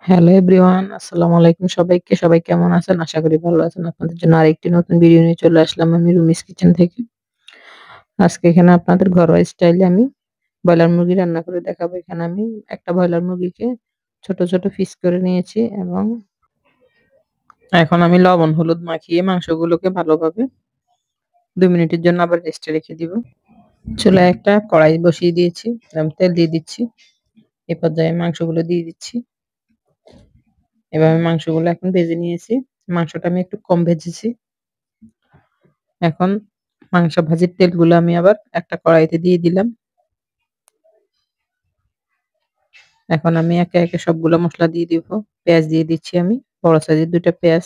Hello everyone, আসসালামু আলাইকুম সবাইকে। সবাই কেমন আছেন? আশা করি ভালো আছেন। আপনাদের জন্য আরেকটি নতুন ভিডিও নিয়ে চলে আসলাম আমি রুমিস কিচেন থেকে। আজকে এখানে আপনাদের ঘরোয়া স্টাইলে আমি ব্রয়লার মুরগি রান্না করে দেখাবো। এখানে আমি একটা ব্রয়লার মুরগিকে ছোট, ছোট পিস করে নিয়েছি এবং এখন আমি লবণ হলুদ মাখিয়ে মাংসগুলোকে ভালোভাবে ২ মিনিটের জন্য আবার রেস্টে রেখে দিব। চুলায় একটা কড়াই বসিয়ে দিয়েছি এবং তেল দিয়ে দিচ্ছি। এ পর্যায়ে মাংসগুলো দিয়ে দিচ্ছি। এভাবে মাংসগুলো এখন ভেজে নিয়েছি। মাংসটা আমি একটু কম ভেজেছি। এখন মাংস ভাজির তেলগুলো আমি আবার একটা কড়াইতে দিয়ে দিলাম। এখন আমি একে, একে সবগুলো মসলা দিয়ে দিব। পেঁয়াজ দিয়ে দিচ্ছি আমি। বড় সাইজের ২ টা পেঁয়াজ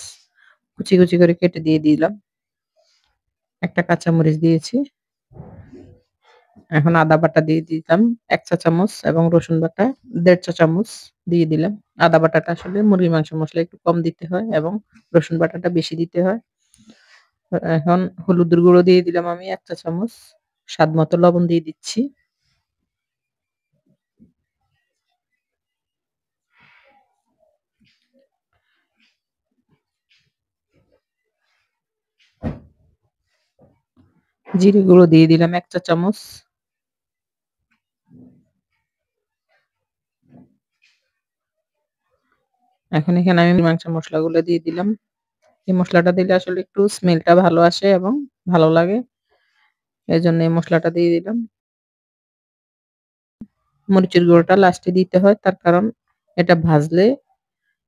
কুচি, কুচি করে কেটে দিয়ে দিলাম। একটা কাঁচামরিচ দিয়েছি। এখন আদা বাটা দিয়ে দিলাম ১ চা চামচ এবং রসুন বাটা ১.৫ চা চামচ দিয়ে দিলাম। আদা বাটাটা আসলে মুরগির মাংসের মসলা একটু কম দিতে হয় এবং রসুন বাটাটা বেশি দিতে হয়। এখন হলুদের গুঁড়ো দিয়ে দিলাম আমি ১ চা চামচ। স্বাদমতো লবণ দিয়ে দিচ্ছি। জিরে গুঁড়ো দিয়ে দিলাম ১ চা চামচ। এখন এখানে আমি মাংসের মসলাগুলো দিয়ে দিলাম। এই মসলাটা দিলে আসলে একটু স্মেলটা ভালো আসে এবং ভালো লাগে। এজন্য এই মসলাটা দিয়ে দিলাম। মরিচের গুঁড়োটা লাস্টে দিতে হয়। তার কারণ এটা ভাজলে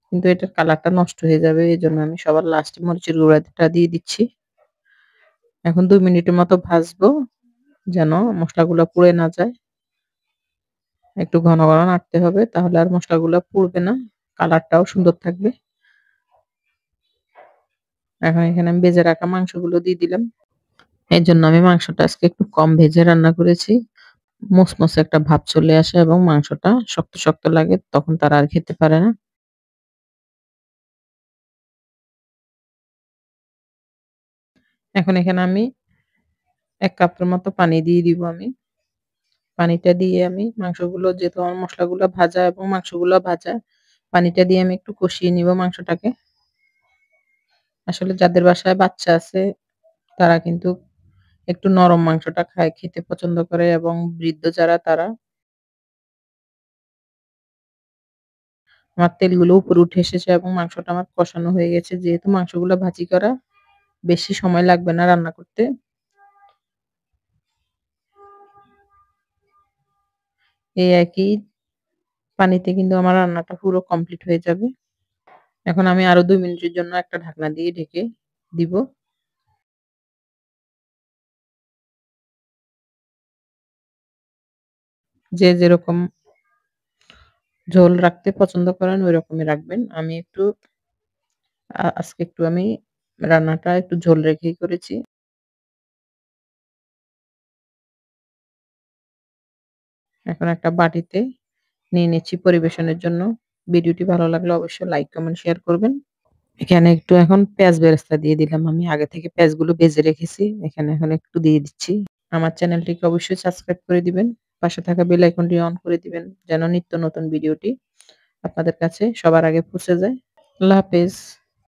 কিন্তু এটার কালারটা নষ্ট হয়ে যাবে। এজন্য আমি সবার লাস্টে মরিচের গুঁড়াটা দিয়ে দিচ্ছি। এখন ২ মিনিটের মতো ভাজবো যেন মসলাগুলো পুড়ে না যায়। একটু ঘন, ঘন নাড়তে হবে তাহলে আর মসলাগুলা পুড়বে না। কালারটাও সুন্দর থাকবে। এখন এখানে আমি ভেজে রাখা মাংসগুলো দিয়ে দিলাম। এজন্য আমি মাংসটা আজকে একটু কম ভেজে রান্না করেছি। মুসমুসে একটা ভাব চলে আসে এবং মাংসটা শক্ত, শক্ত লাগে তখন তারা আর খেতে পারে না। এখন এখানে আমি ১ কাপের মতো পানি দিয়ে দিব আমি। পানিটা দিয়ে আমি মাংসগুলো যেহেতু আমার মসলাগুলো ভাজা এবং মাংসগুলো ভাজা, পানিটা দিয়ে আমি একটু কষিয়ে নিব মাংসটাকে। আসলে যাদের বাসায় বাচ্চা আছে তারা কিন্তু একটু নরম মাংসটা খায়, খেতে পছন্দ করে এবং বৃদ্ধ যারা তারা আমার তেলগুলো উপরে উঠে এসেছে এবং মাংসটা আমার কষানো হয়ে গেছে। যেহেতু মাংসগুলো ভাজি করা, বেশি সময় লাগবে না রান্না করতে। এই একই পানিতে কিন্তু আমার রান্নাটা পুরো কমপ্লিট হয়ে যাবে। এখন আমি আরো ২ মিনিটের জন্য একটা ঢাকনা দিয়ে ঢেকে দিব। যে যেরকম ঝোল রাখতে পছন্দ করেন ঐরকমই রাখবেন। আমি একটু আজকে একটু আমি রান্নাটা একটু ঝোল রেখেই করেছি। এখন একটা বাটিতে নিয়ে নিচ্ছি পরিবেশনের জন্য। ভিডিওটি ভালো লাগলে অবশ্যই লাইক, কমেন্ট, শেয়ার করবেন। এখানে একটু এখন পেঁয়াজ বেরেস্তা দিয়ে দিলাম। আমি আগে থেকে পেঁয়াজগুলো ভেজে রেখেছি। এখানে এখন একটু দিয়ে দিচ্ছি। আমার চ্যানেলটিকে অবশ্যই সাবস্ক্রাইব করে দিবেন। পাশে থাকা বেল আইকনটি অন করে দিবেন যেন নিত্য নতুন ভিডিওটি আপনাদের কাছে সবার আগে পৌঁছে যায়। আল্লাহ হাফেজ।